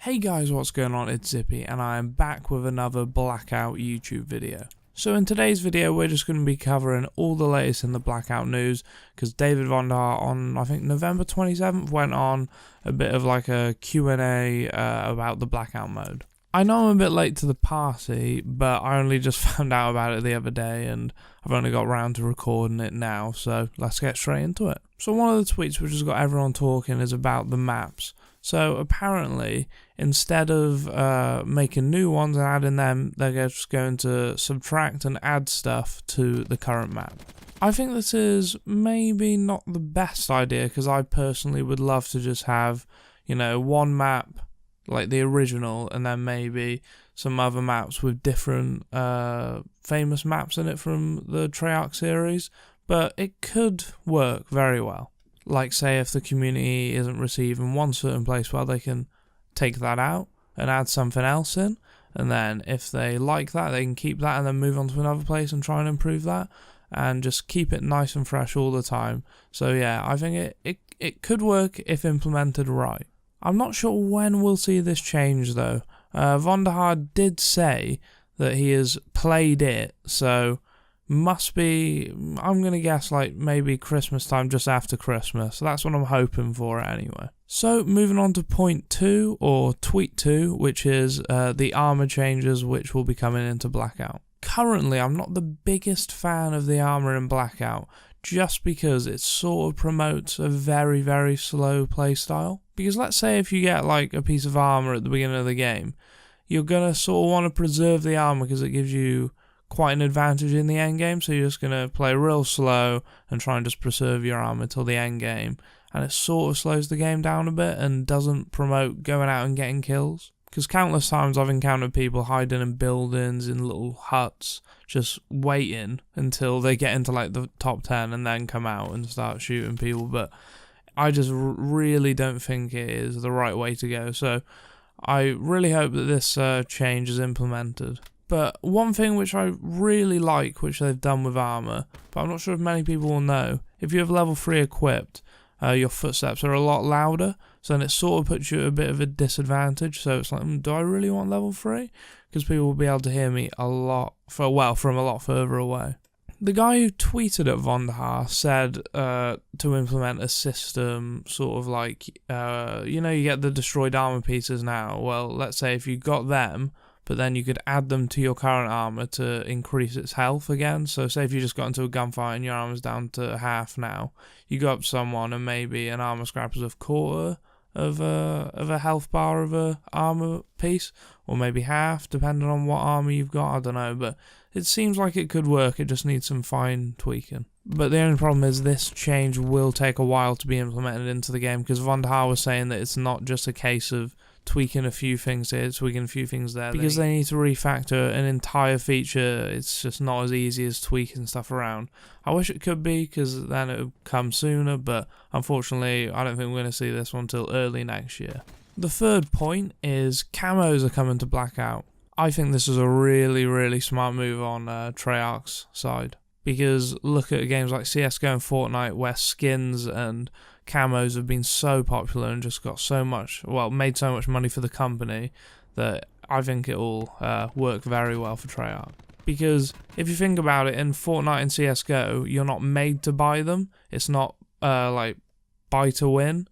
Hey guys, what's going on? It's Zippy and I am back with another Blackout YouTube video. So in today's video we're just going to be covering all the latest in the Blackout news, because David Von Der on I think November 27th went on a bit of like a Q&A about the Blackout mode. I know I'm a bit late to the party, but I only just found out about it the other day and I've only got round to recording it now, so let's get straight into it. So one of the tweets which has got everyone talking is about the maps. So apparently, instead of making new ones and adding them, they're just going to subtract and add stuff to the current map. I think this is maybe not the best idea, because I personally would love to just have, you know, one map like the original and then maybe some other maps with different famous maps in it from the Treyarch series, but it could work very well. Like, say, if the community isn't receiving one certain place, well, they can take that out and add something else in. And then if they like that, they can keep that and then move on to another place and try and improve that. And just keep it nice and fresh all the time. So yeah, I think it could work if implemented right. I'm not sure when we'll see this change though. Von Der did say that he has played it, so must be, I'm going to guess, like maybe Christmas time, just after Christmas. So that's what I'm hoping for anyway. So moving on to point 2, or tweet 2, which is the armor changes which will be coming into Blackout. Currently, I'm not the biggest fan of the armor in Blackout, just because it sort of promotes a very, very slow playstyle. Because let's say if you get like a piece of armor at the beginning of the game, you're going to sort of want to preserve the armor because it gives you quite an advantage in the end game, so you're just going to play real slow and try and just preserve your armor till the end game, and it sort of slows the game down a bit and doesn't promote going out and getting kills. Because countless times I've encountered people hiding in buildings, in little huts, just waiting until they get into like the top 10 and then come out and start shooting people, but I just really don't think it is the right way to go, so I really hope that this change is implemented. But one thing which I really like, which they've done with armor, but I'm not sure if many people will know, if you have level 3 equipped, your footsteps are a lot louder, so then it sort of puts you at a bit of a disadvantage. So it's like, do I really want level 3? Because people will be able to hear me a lot, from a lot further away. The guy who tweeted at Von Der said to implement a system sort of like, you know, you get the destroyed armor pieces now. Well, let's say if you got them, but then you could add them to your current armor to increase its health again. So say if you just got into a gunfight and your armor's down to half now, you go up to someone and maybe an armor scrap is a quarter of a health bar of a armor piece, or maybe half, depending on what armor you've got, I don't know, but it seems like it could work, it just needs some fine tweaking. But the only problem is this change will take a while to be implemented into the game, because Von Der was saying that it's not just a case of tweaking a few things here, tweaking a few things there, because they need to refactor an entire feature. It's just not as easy as tweaking stuff around. I wish it could be, because then it would come sooner, but unfortunately I don't think we're going to see this one until early next year. The third point is camos are coming to Blackout. I think this is a really, really smart move on Treyarch's side, because look at games like CSGO and Fortnite where skins and camos have been so popular and just got so much, well, made so much money for the company, that I think it will work very well for Treyarch. Because if you think about it, in Fortnite and CSGO, you're not made to buy them. It's not like buy to win.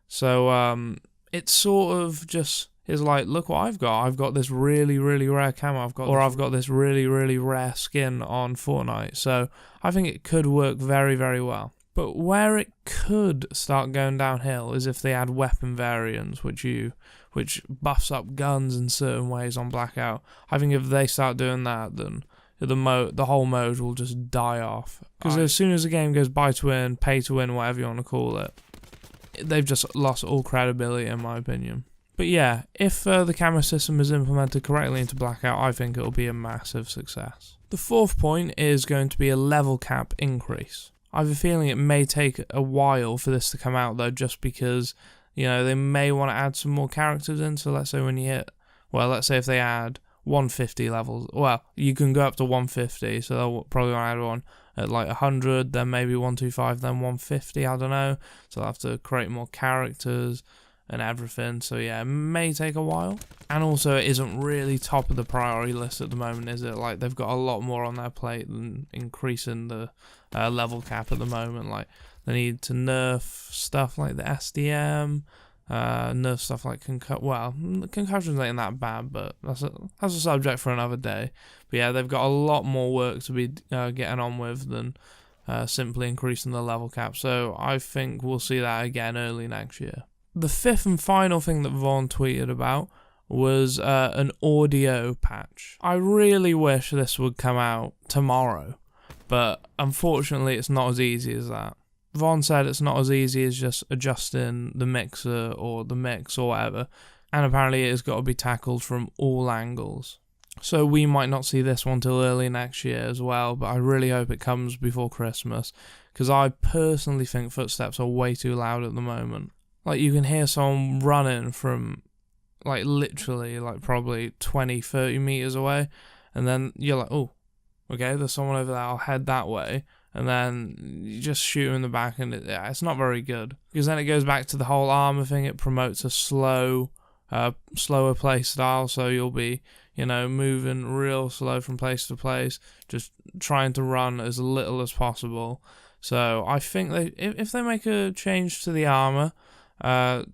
So it sort of just is like, look what I've got. I've got this really, really rare camo. I've got this really, really rare skin on Fortnite. So I think it could work very, very well. But where it could start going downhill is if they add weapon variants, which buffs up guns in certain ways on Blackout. I think if they start doing that, then the whole mode will just die off. Because as soon as the game goes buy to win, pay to win, whatever you want to call it, they've just lost all credibility, in my opinion. But yeah, if the camo system is implemented correctly into Blackout, I think it'll be a massive success. The fourth point is going to be a level cap increase. I have a feeling it may take a while for this to come out though, just because, you know, they may want to add some more characters in. So let's say when you hit, well, let's say if they add 150 levels, well, you can go up to 150, so they'll probably want to add one at like 100, then maybe 125, then 150, I don't know. So they'll have to create more characters and everything. So yeah, it may take a while. And also, it isn't really top of the priority list at the moment, is it? Like, they've got a lot more on their plate than increasing the level cap at the moment. Like, they need to nerf stuff like the SDM, nerf stuff like concussions ain't that bad, but that's a subject for another day. But yeah, they've got a lot more work to be getting on with than simply increasing the level cap. So I think we'll see that again early next year. The fifth and final thing that Vaughn tweeted about was an audio patch. I really wish this would come out tomorrow, but unfortunately it's not as easy as that. Vaughn said it's not as easy as just adjusting the mixer or the mix or whatever, and apparently it has got to be tackled from all angles. So we might not see this one till early next year as well, but I really hope it comes before Christmas, because I personally think footsteps are way too loud at the moment. Like, you can hear someone running from, like, literally, like, probably 20-30 meters away, and then you're like, oh, okay, there's someone over there, I'll head that way, and then you just shoot in the back, and it's not very good. Because then it goes back to the whole armor thing. It promotes a slower play style, so you'll be, moving real slow from place to place, just trying to run as little as possible. So I think if they make a change to the armor, to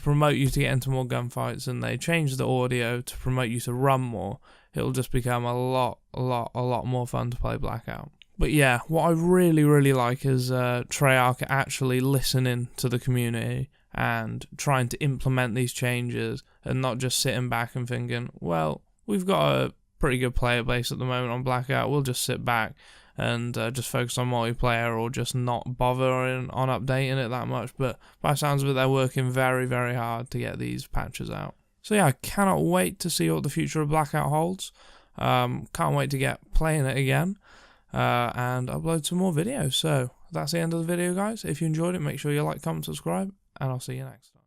promote you to get into more gunfights, and they change the audio to promote you to run more, it'll just become a lot more fun to play Blackout. But yeah, what I really, really like is Treyarch actually listening to the community and trying to implement these changes, and not just sitting back and thinking, well, we've got a pretty good player base at the moment on Blackout, we'll just sit back and just focus on multiplayer, or just not bother on updating it that much. But by the sounds of it, they're working very, very hard to get these patches out. So yeah, I cannot wait to see what the future of Blackout holds. Can't wait to get playing it again and upload some more videos. So that's the end of the video, guys. If you enjoyed it, make sure you like, comment, subscribe, and I'll see you next time.